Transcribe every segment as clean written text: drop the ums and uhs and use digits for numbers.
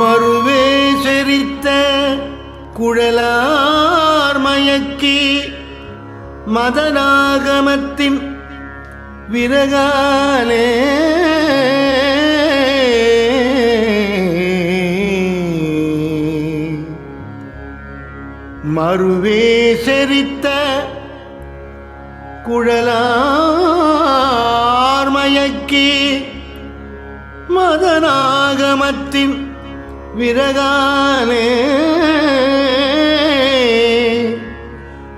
மறுவே செறித்த குழலார் மயக்கி மதனாகமத்தின் விரகாலே மறுவே செறித்த குழலார் மயக்கி மதனாகமத்தின் விரகாலே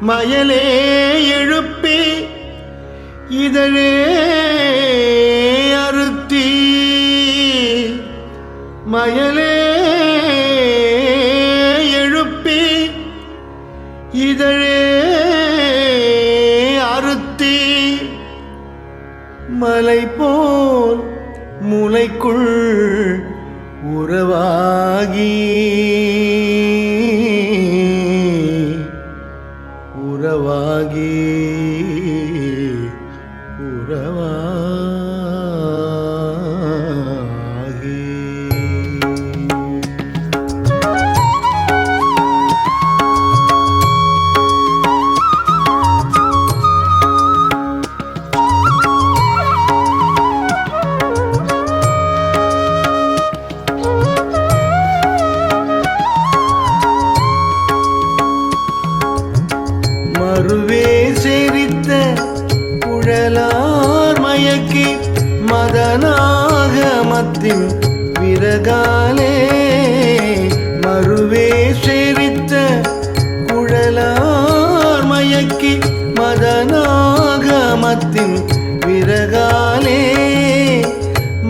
மயலே எழுப்பி இதழே அறுத்தி மயலே எழுப்பி இதழே அறுத்தி மலை போல் முளைக்குள் உறவாகி உறவாகி உறவாகி மறுவே செறித்த குழலார் மயக்கி மதனாகமத்தின் விரகாலே மறுவே செறித்த குழலார் மயக்கி மதனாகமத்தின் விரகாலே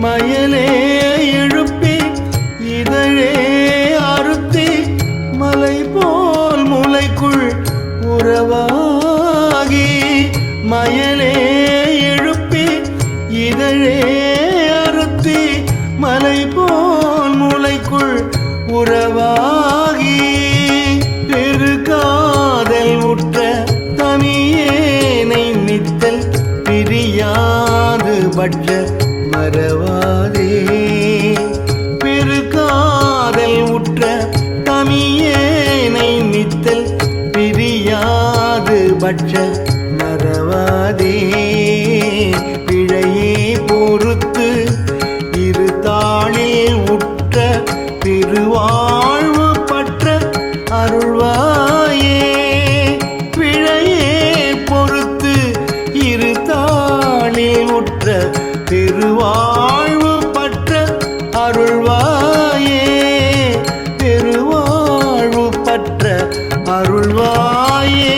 மயலே எழுப்பி இதழே அறுத்தி மலை போல் முளைக்குள் உறவாகி மயலே எழுப்பி இதழே அறுத்தி மலை போல் முளைக்குள் உறவாகி பெருகாதல் உற்ற தமியேனை நித்தல் பிரியாது பற்ற மறவாதே பெருகாதல் உற்ற தமியேனை நித்தல் பிரியாது பட்ச மறவாதே பிழையே பொறுத்து இரு தாளில் உற்ற திருவாழ்வு பற்ற அருள்வாயே பிழையே பொறுத்து இரு தாளில் உற்ற திருவாழ்வு பற்ற அருள்வாயே திருவாழ்வு பற்ற அருள்வாயே.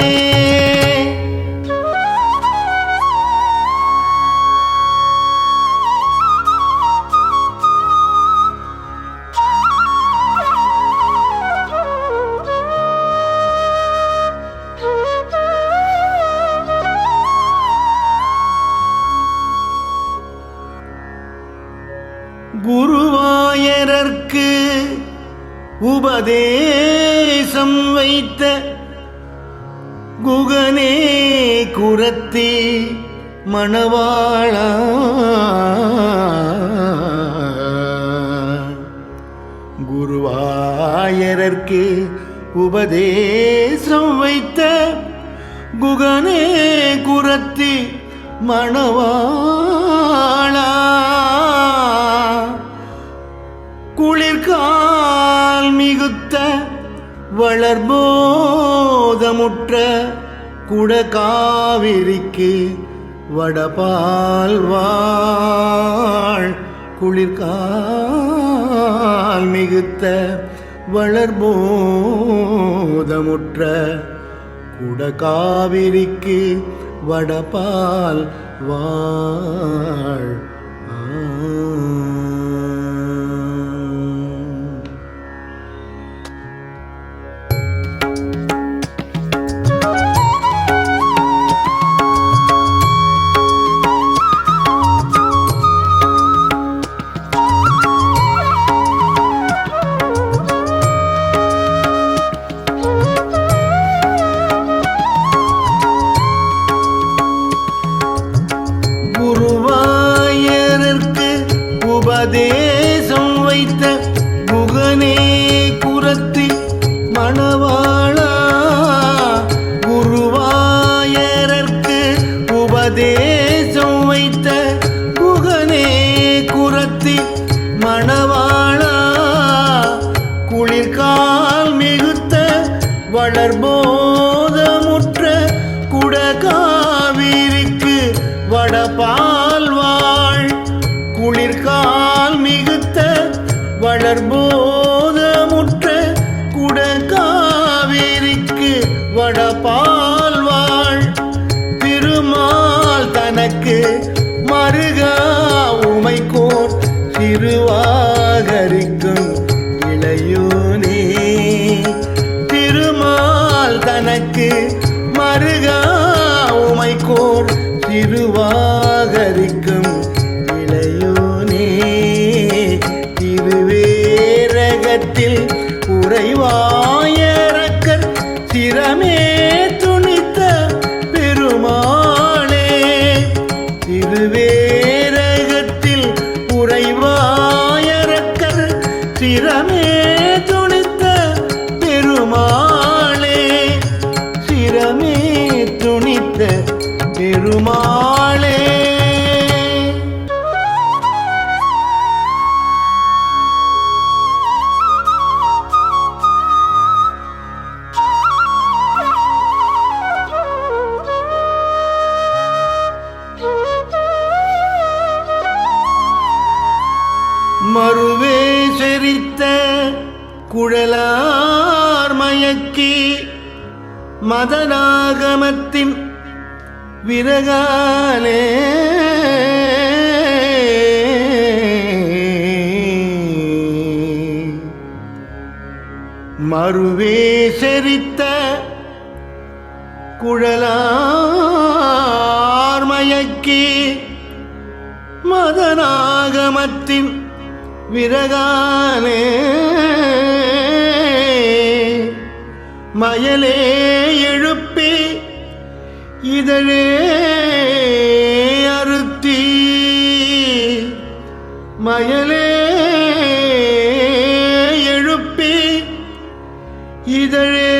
குருவாயரர்க்கு உபதேசம் வைத்த குகனே குரத்தி மணவாளா குருவாயரர்க்கு உபதேசம் வைத்த குகனே குரத்தி மணவாளா குளிர்கால் மிகுத்த வளர்போதமுற்ற குடகாவிரிக்கு வடபால் வாழ் குளிர்கால் மிகுத்த வளர்போதமுற்ற குடகாவிரிக்கு வடபால் வாழ் உபதேசம் வைத்த குகனே வளர்போதமுற்ற குடகாவிரிக்கு வடபால் வாழ் குளிர்கால் மிகுத்த வளர்போதமுற்ற குடகாவிரிக்கு வடபால் வாழ் திருமால் தனக்கு மருகா உமைக்கோர் திருவாகரிக்கும் இளையோனே திருமால் தனக்கு மருகா உமைக்கோர் திருவாகரிக்கும் இளையோனே திருவேரகத்தில் உறைவாயரக்கர் திறமே துணித்த பெருமாளே திருவேரகத்தில் உறைவாயரக்கர் திறமே துணித்த பெருமாளே சிரமே துணித்த பெருமாளே மறுவே செறித்த குழலார் மயக்கி மதனாகமத்தின் விரகாலே மறுவே செறித்த குழலார் மயக்கி மதனாகமத்தின் விரகாலே மயலே எழுப்பி இதழே அறுத்தி மயலே எழுப்பி இதழே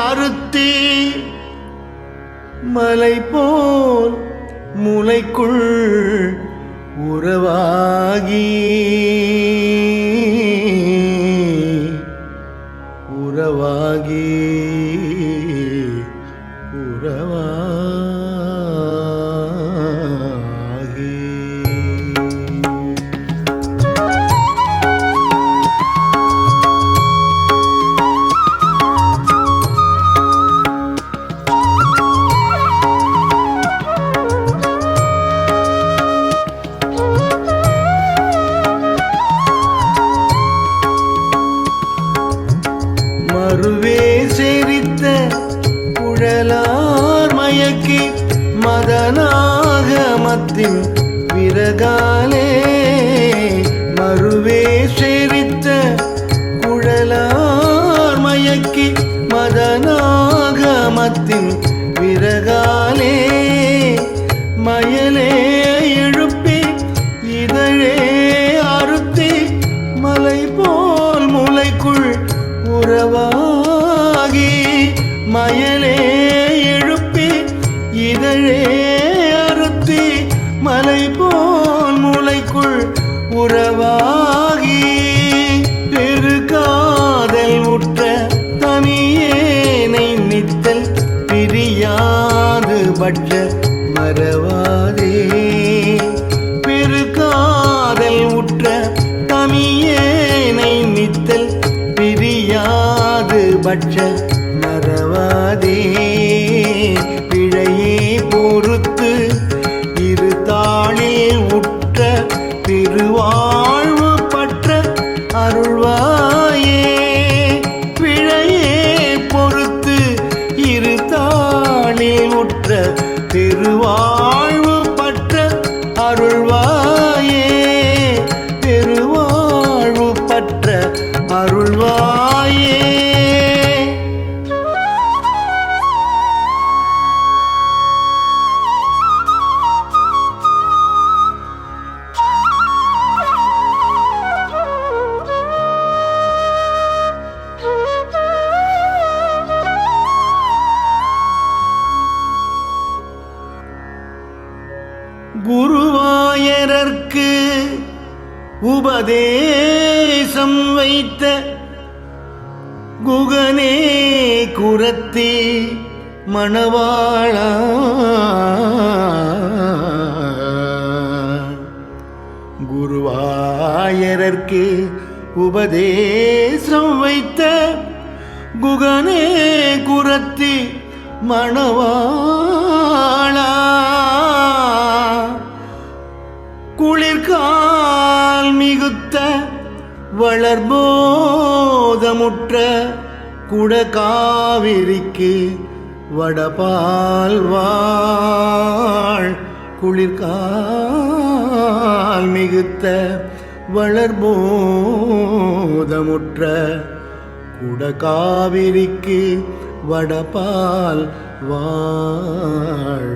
அறுத்தி மலை போல் முளைக்குள் உறவாகி உறவாகி உறவாகி மறுவே செறித்த குழலார் மயக்கி மதனாகமத்தின் விரகாலே மறுவே செறித்த குழலார் மயக்கி மதனாகமத்தின் விரகாலே மயலே எழுப்பி இதழே அறுத்தி மலை போல் முளைக்குள் உறவாகி மயலே எழுப்பி இதழே அறுத்தி மலை போல் முளைக்குள் உறவாகி பெருகாதல் உற்ற தமியேனை நித்தல் பிரியாது பட்ச மறவாதே பெருகாதல் உற்ற தமியேனை நித்தல் பிரியாது பட்ச மறவாதே பிழையே பொறுத்து இரு தாளில் உற்ற திருவாழ்வு பற்ற அருள்வாயே பிழையே பொறுத்து இரு தாளில் உற்ற திருவாழ்வு பற்ற அருள்வாயே பெருவாழ்வு பற்ற அருள்வாயே குருவாயரர்க்கு உபதேசம் வைத்த குகனே குரத்தி மணவாளா குருவாயரர்க்கு உபதேசம் வைத்த குகனே குரத்தி மணவாளா குளிர்கால் மிகுத்த வளர்போதமுற்ற குடகாவிரிக்கு வடபால் வாழ் குளிர்கால் மிகுத்த வளர்போதமுற்ற குடகாவிரிக்கு வடபால் வாழ்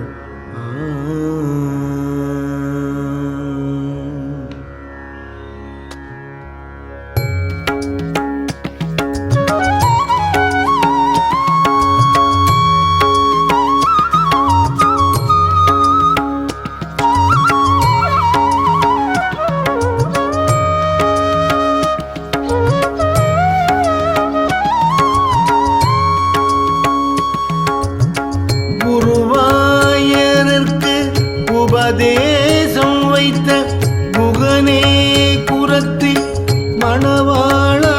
உபதேசம் வைத்த குகனே குரத்தி மணவாளா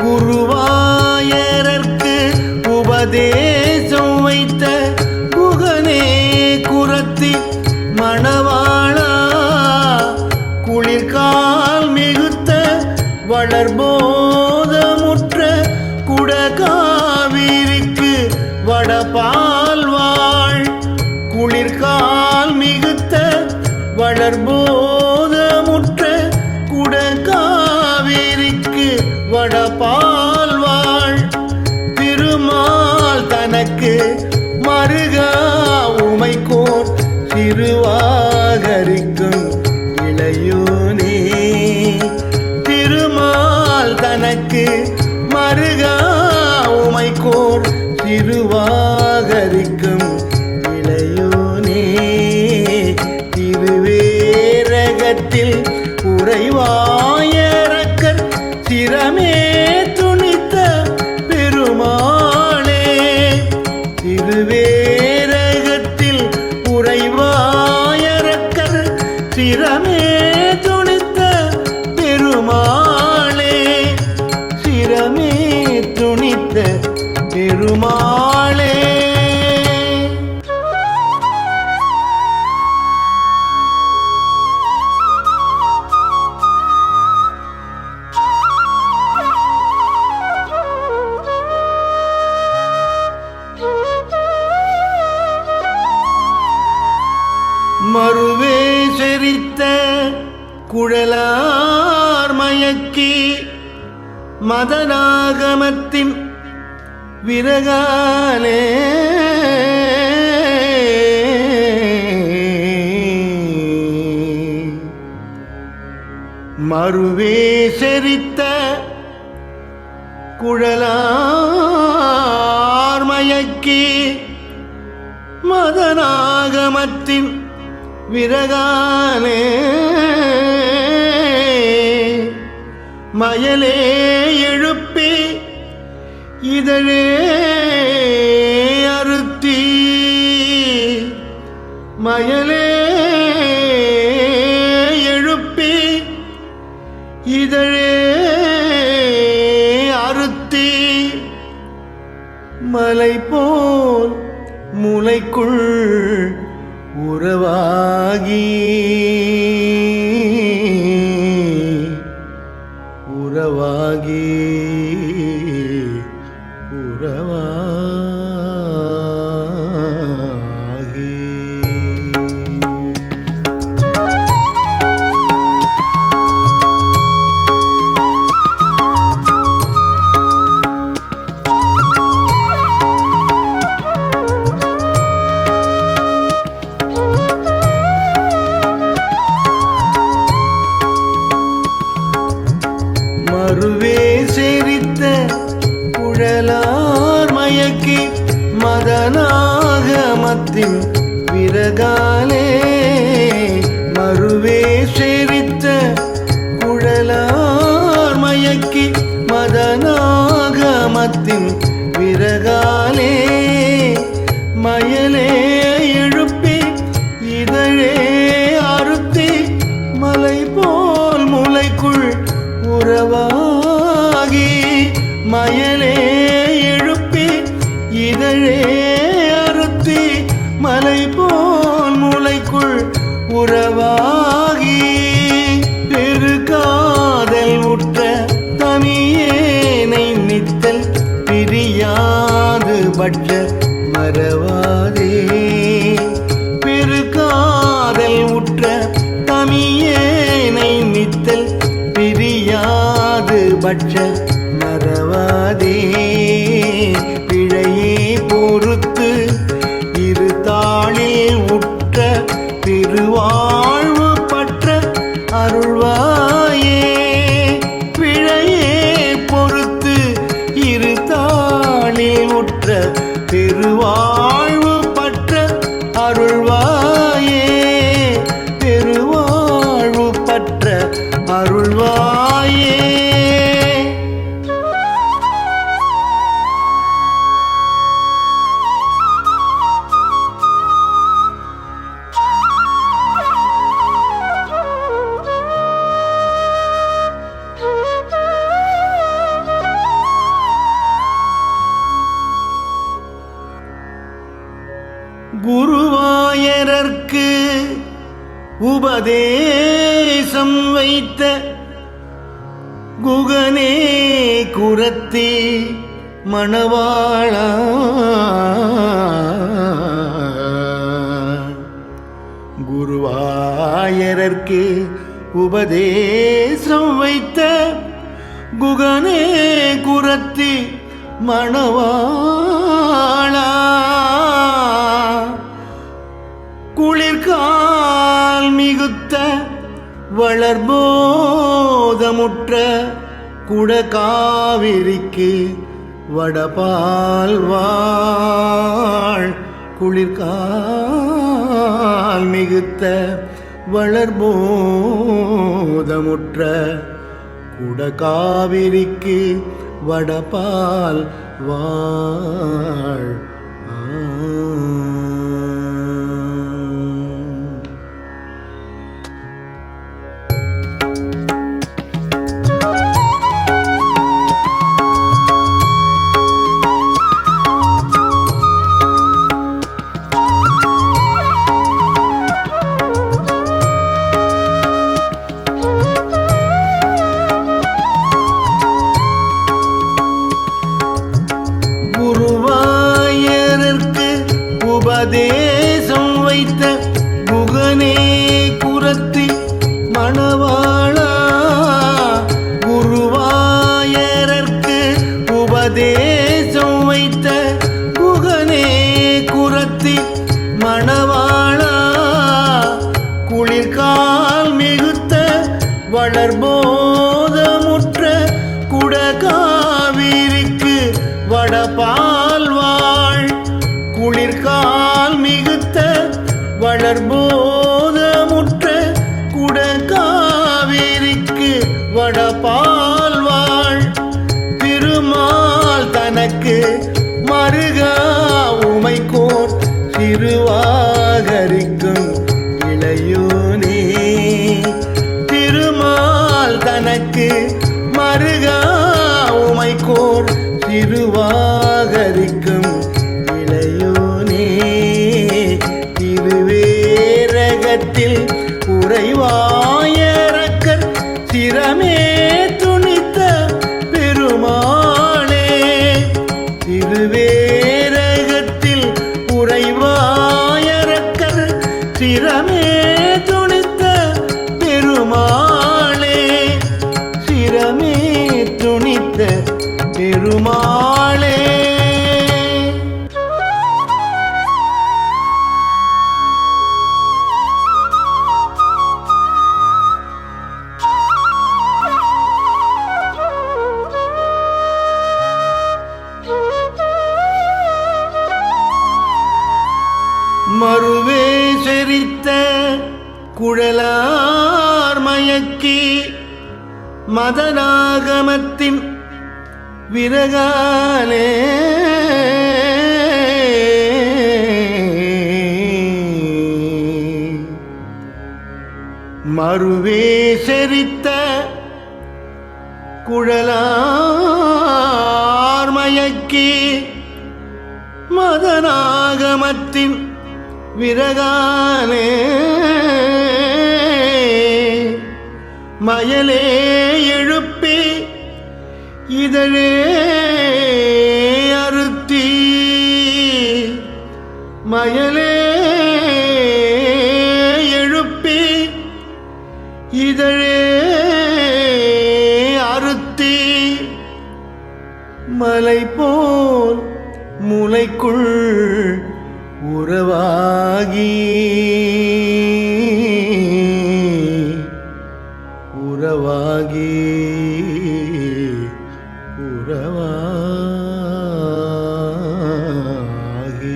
குருவாயரர்க்கு உபதேசம் வைத்த குகனே குரத்தி மணவாளா குளிர்கால் மிகுத்த வளர்போதமுற்ற குடகாவிரிக்கு வடபால் வாழ் குளிர்கால் மிகுத்த வளர்போதமுற்ற குடகாவிரிக்கு வடபால் வாழ் திருமால் தனக்கு மருகா உமைக்கோர் திருவாகரிக்கும் இளையோனே திருமால் தனக்கு மருகா உமைக்கோர் திருவாகரிக்கும் திருவேரகத்தில் உறைவாயரக்கர் சிரமே துணித்த பெருமாளே திருவேரகத்தில் உறைவாயரக்கர் சிரமே துணித்த பெருமாளே சிரமே துணித்த பெருமாளே மறுவே செறித்த குழலார் மயக்கி மதனாகமத்தின் விரகாலே மறுவே செறித்த குழலார் மயக்கி மதனாகமத்தின் விரகாலே மயலே எழுப்பி இதழே அறுத்தி மயலே எழுப்பி இதழே அறுத்தி மலை போல் முளைக்குள் உறவாகி உறவாகி உறவாகி மறுவே செறித்த குழலார் மயக்கி மதனாகமத்தின் விரகாலே மறுவே செறித்த குழலார் மயக்கி மதனா உற்ற தமியேனை நித்தல் பிரியாது பட்ச மறவாதே பிழையே பொறுத்து இரு தாளில் உற்ற திருவாழ்வு பற்ற அருள்வாயே பிழையே பொறுத்து இரு தாளில் உற்ற திருவாழ்வு பற்ற அருள்வாயே பெருவாழ்வு பற்ற அருள்வாயே. குருவாயரர்க்கு உபதேசம் வைத்த குகனே குரத்தி மணவாளா குருவாயரர்க்கு உபதேசம் வைத்த குகனே குரத்தி மணவாளா குளிர்கால் மிகுத்த வளர்போதமுற்ற குடகாவிரிக்கு வடபால் வாழ் குளிர்கால் மிகுத்த வளர்போதமுற்ற குடகாவிரிக்கு வடபால் வாழ் உபதேசம் வைத்த குகனே குரத்தி மணவாளா குருவாயரர்க்கு உபதேசம் வைத்த குகனே குரத்தி மணவாளா குளிர்கால் மிகுத்த வளர்போதமுற்ற குடகாவிரிக்கு வடபால் வாழ் குளிர்கால் மிகுத்த வளர்போதமுற்ற குடகாவிரிக்கு வடபால் வாழ் திருமால் தனக்கு மருகா உமைக்கோர் திருவாகரிக்கும் இளையோனே திருமால் தனக்கு மருகா உமைக்கோர் திருவாகரிக்கும் திருவேரகத்தில் உறைவாயரக்கர் சிரமே துணித்த பெருமாளே திருவேரகத்தில் உறைவாயரக்கர் சிரமே துணித்த பெருமாளே சிரமே துணித்த பெருமாளே. மறுவே செறித்த குழலார் மயக்கி மதனாகமத்தின் விரகாலே மறுவே செறித்த குழலார் மயக்கி மதனாகமத்தின் விரகாலே மயலே எழுப்பி இதழே அறுத்தி மயலே எழுப்பி இதழே அறுத்தி மலை போல் முளைக்குள் உறவாகி உறவாகி உறவாகி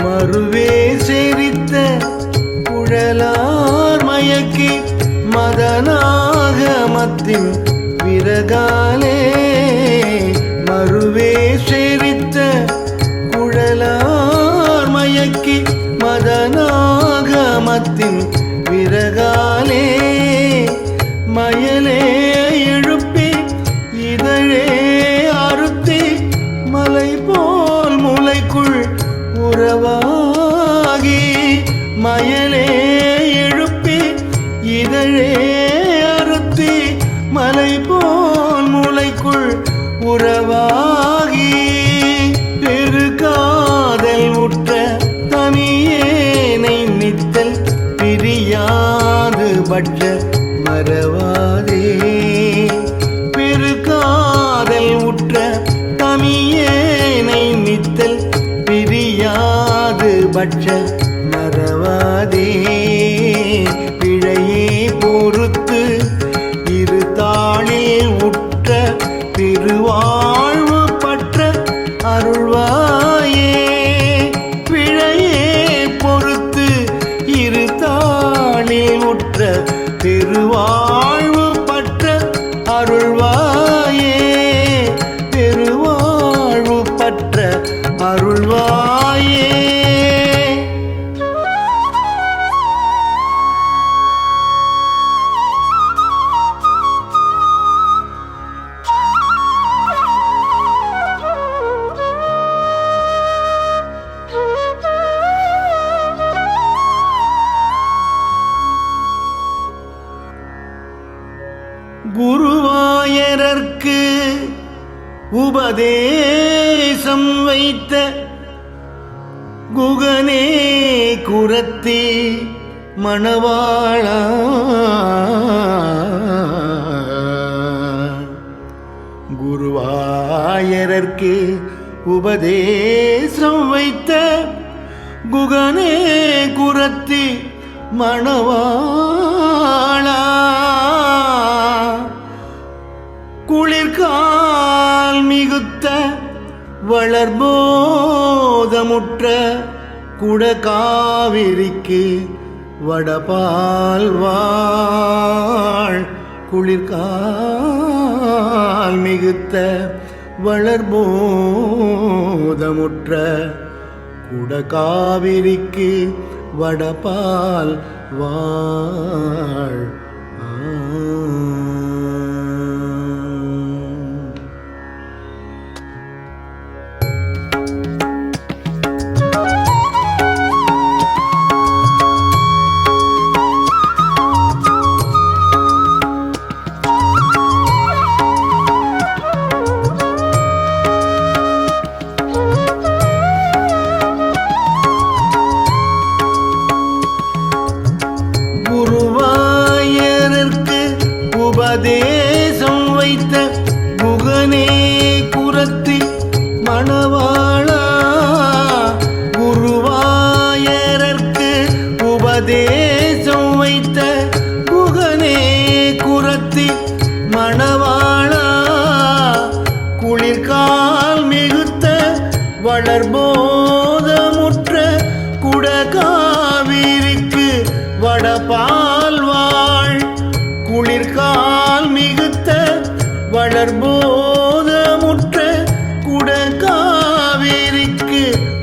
மறுவே செறித்த குழலார் மயக்கி மதனாகமத்தின் விரகாலே மறுவே செறித்த குழலார் மயக்கி மதனாகமத்தின் விரகாலே மயலே எழுப்பி இதழே அறுத்தி மலை போல் முளைக்குள் உறவாகி மயலே எழுப்பி இதழே அறுத்தி மலை போல் முளைக்குள் உறவாகி பெருகாதல் உற்ற தமியேனை நித்தல் பிரியாது பற்ற மறவாதே பெருகாதல் உற்ற தமியேனை நித்தல் பிரியாது பட்ச மறவாதே பிழையே பொறுத்து இரு தாளில் உற்ற திருவாழ்வு பற்ற அருள்வாயே பிழையே பொறுத்து இரு தாளில் உற்ற திருவாழ்வு பற்ற அருள்வாயே பெருவாழ்வு பற்ற அருள்வாயே. குருவாயரர்க்கு உபதேசம் வைத்த குகனே குரத்தி மணவாளா குருவாயரர்க்கு உபதேசம் வைத்த குகனே குரத்தி மணவாளா குளிர்கால் மிகுத்த வளர்போதமுற்ற குடகாவிரிக்கு வடபால் வாழ் குளிர்கால் மிகுத்த வளர்போதமுற்ற குடகாவிரிக்கு வடபால் வாழ் உபதேசம் வைத்த குகனே குரத்தி மணவாளா குருவாயரர்க்கு உபதேசம் வைத்த குகனே குரத்தி மணவாளா குளிர்கால் மிகுத்த வளர்போதமுற்ற குடகாவிரிக்கு வடபால் வாழ் குளிர்கால் மிகுத்த வளர்போதமுற்ற குடகாவிரிக்கு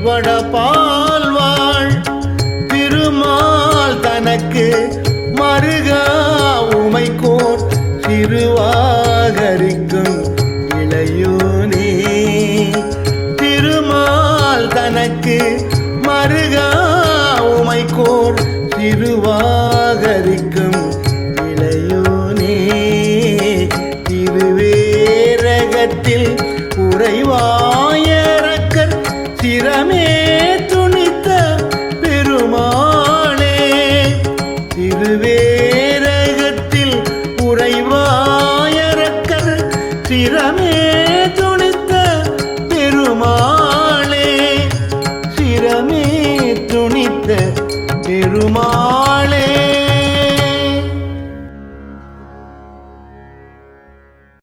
வடபால் வாழ் திருமால் தனக்கு மருகா உமைக்கோர் திருவாகரிக்கும் இளையோனே திருமால் தனக்கு திக்கு மருகா உமைக்கோர் திருவாகரிக்கும் இளையோனே திருவேரகத்தில் உறைவாயரக்கர் சிரமே துணித்த பெருமாளே திருவேரகத்தில் உறைவாயரக்கர் சிரமே துணித்த பெருமாளே